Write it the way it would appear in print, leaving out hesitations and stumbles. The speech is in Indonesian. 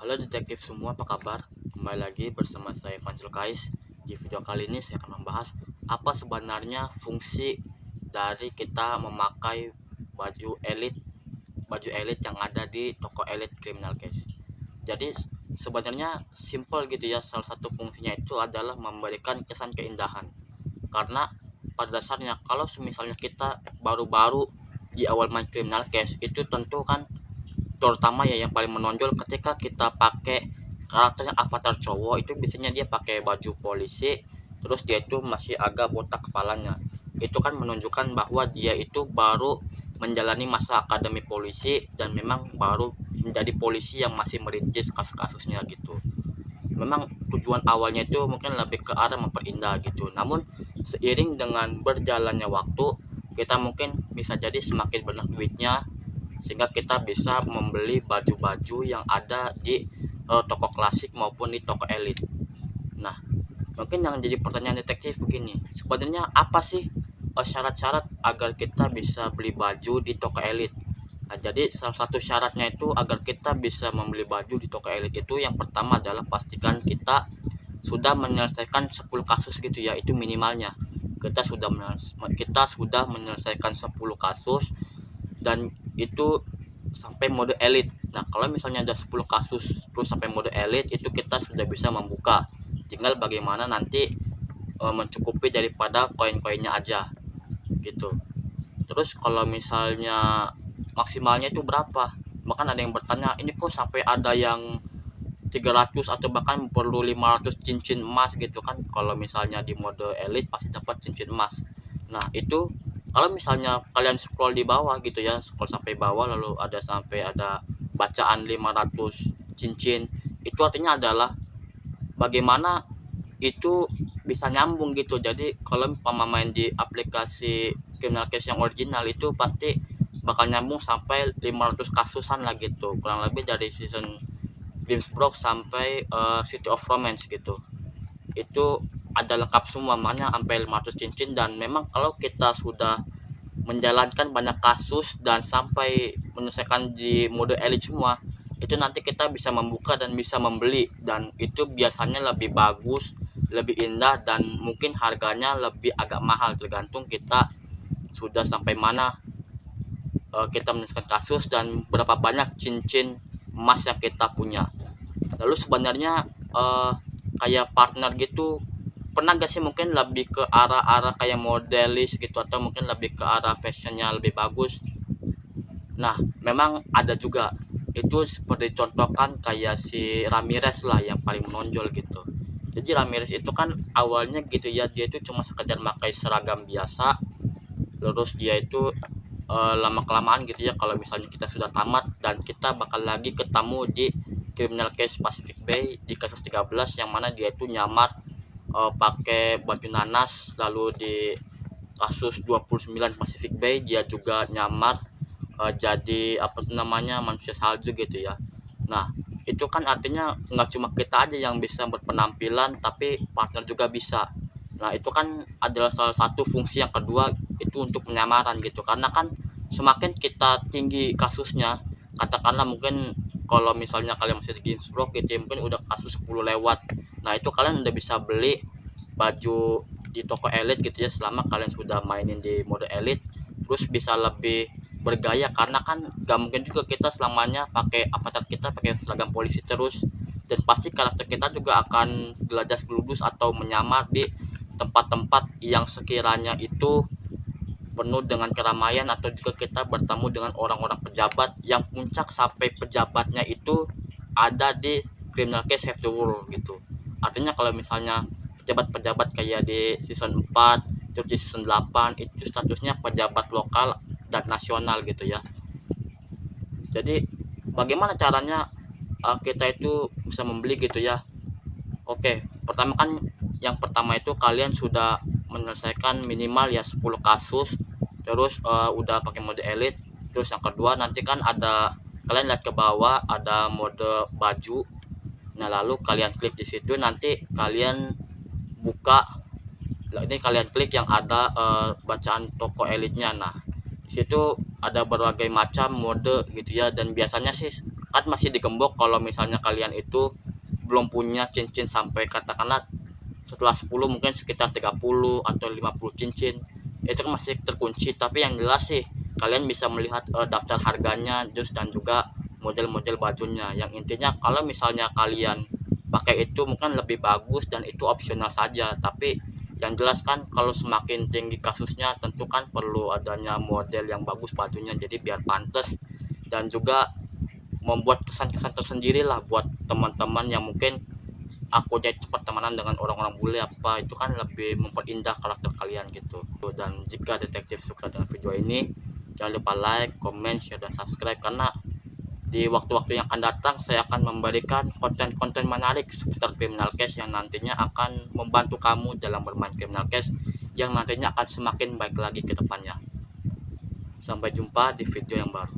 Halo detektif semua, apa kabar? Kembali lagi bersama saya Fansil Kais. Di video kali ini saya akan membahas apa sebenarnya fungsi dari kita memakai baju elit yang ada di toko elit criminal case. Jadi sebenarnya simple gitu ya, salah satu fungsinya itu adalah memberikan kesan keindahan. Karena pada dasarnya kalau misalnya kita baru-baru di awal main criminal case itu tentu kan, terutama ya yang paling menonjol ketika kita pakai karakternya avatar cowok, itu biasanya dia pakai baju polisi, terus dia itu masih agak botak kepalanya. Itu kan menunjukkan bahwa dia itu baru menjalani masa akademi polisi dan memang baru menjadi polisi yang masih merintis kasus-kasusnya gitu. Memang tujuan awalnya itu mungkin lebih ke arah memperindah gitu, namun seiring dengan berjalannya waktu, kita mungkin bisa jadi semakin banyak duitnya sehingga kita bisa membeli baju-baju yang ada di toko klasik maupun di toko elit. Nah, mungkin yang jadi pertanyaan detektif begini, sebenarnya apa sih syarat-syarat agar kita bisa beli baju di toko elit? Nah, jadi salah satu syaratnya itu agar kita bisa membeli baju di toko elit itu, yang pertama adalah pastikan kita sudah menyelesaikan 10 kasus gitu ya, itu minimalnya. Kita sudah menyelesaikan 10 kasus dan itu sampai mode elit. Nah, kalau misalnya ada 10 kasus terus sampai mode elit, itu kita sudah bisa membuka. Tinggal bagaimana nanti mencukupi daripada koin-koinnya aja gitu. Terus kalau misalnya maksimalnya itu berapa? Bahkan ada yang bertanya, ini kok sampai ada yang 300 atau bahkan perlu 500 cincin emas gitu kan. Kalau misalnya di mode elit pasti dapat cincin emas. Nah, itu kalau misalnya kalian scroll di bawah gitu ya, scroll sampai bawah lalu ada bacaan 500 cincin, itu artinya adalah bagaimana itu bisa nyambung gitu. Jadi kalau main di aplikasi criminal case yang original itu pasti bakal nyambung sampai 500 kasusan lah gitu, kurang lebih dari season Grimsbrook sampai City of Romance gitu. Itu ada lengkap semua, makanya sampai 500 cincin. Dan memang kalau kita sudah menjalankan banyak kasus dan sampai menyelesaikan di mode elite semua, itu nanti kita bisa membuka dan bisa membeli, dan itu biasanya lebih bagus, lebih indah, dan mungkin harganya lebih agak mahal tergantung kita sudah sampai mana kita menyelesaikan kasus dan berapa banyak cincin emas yang kita punya. Lalu sebenarnya kayak partner gitu, pernah gak sih mungkin lebih ke arah-arah kayak modelis gitu, atau mungkin lebih ke arah fashionnya lebih bagus? Nah, memang ada juga. Itu seperti contohkan kayak si Ramirez lah yang paling menonjol gitu. Jadi Ramirez itu kan awalnya gitu ya, dia itu cuma sekedar pakai seragam biasa. Terus dia itu lama kelamaan gitu ya, kalau misalnya kita sudah tamat dan kita bakal lagi ketemu di criminal case Pacific Bay di kasus 13, yang mana dia itu nyamar pakai baju nanas. Lalu di kasus 29 Pacific Bay dia juga nyamar jadi apa namanya, manusia salju gitu ya. Nah, itu kan artinya nggak cuma kita aja yang bisa berpenampilan, tapi partner juga bisa. Nah, itu kan adalah salah satu fungsi yang kedua, itu untuk penyamaran gitu. Karena kan semakin kita tinggi kasusnya, katakanlah mungkin kalau misalnya kalian masih di Ginsbrook gitu ya, mungkin udah kasus 10 lewat. Nah, itu kalian udah bisa beli baju di toko elit gitu ya, selama kalian sudah mainin di mode elit. Terus bisa lebih bergaya, karena kan gak mungkin juga kita selamanya pakai avatar kita pakai seragam polisi terus, dan pasti karakter kita juga akan geladas geludus atau menyamar di tempat-tempat yang sekiranya itu penuh dengan keramaian, atau juga kita bertemu dengan orang-orang pejabat yang puncak sampai pejabatnya itu ada di criminal case save the world gitu. Artinya kalau misalnya pejabat-pejabat kayak di season 4 terus di season 8 itu statusnya pejabat lokal dan nasional gitu ya. Jadi bagaimana caranya kita itu bisa membeli gitu ya? Oke, yang pertama itu kalian sudah menyelesaikan minimal ya 10 kasus, terus udah pakai mode elite. Terus yang kedua nanti kan ada, kalian lihat ke bawah ada mode baju. Nah, lalu kalian klik di situ, nanti kalian buka, ini kalian klik yang ada bacaan toko elitnya. Nah, di situ ada berbagai macam mode gitu ya, dan biasanya sih kan masih digembok kalau misalnya kalian itu belum punya cincin sampai katakanlah setelah 10 mungkin sekitar 30 atau 50 cincin, itu kan masih terkunci. Tapi yang jelas sih kalian bisa melihat daftar harganya terus dan juga model-model bajunya. Yang intinya kalau misalnya kalian pakai itu mungkin lebih bagus dan itu opsional saja, tapi yang jelas kan kalau semakin tinggi kasusnya tentu kan perlu adanya model yang bagus bajunya, jadi biar pantas dan juga membuat kesan-kesan tersendiri lah buat teman-teman yang mungkin aku jadi pertemanan dengan orang-orang bule apa, itu kan lebih memperindah karakter kalian gitu. Dan jika detektif suka dengan video ini, jangan lupa like, comment, share, dan subscribe, karena di waktu-waktu yang akan datang saya akan memberikan konten-konten menarik seputar criminal case yang nantinya akan membantu kamu dalam bermain criminal case yang nantinya akan semakin baik lagi ke depannya. Sampai jumpa di video yang baru.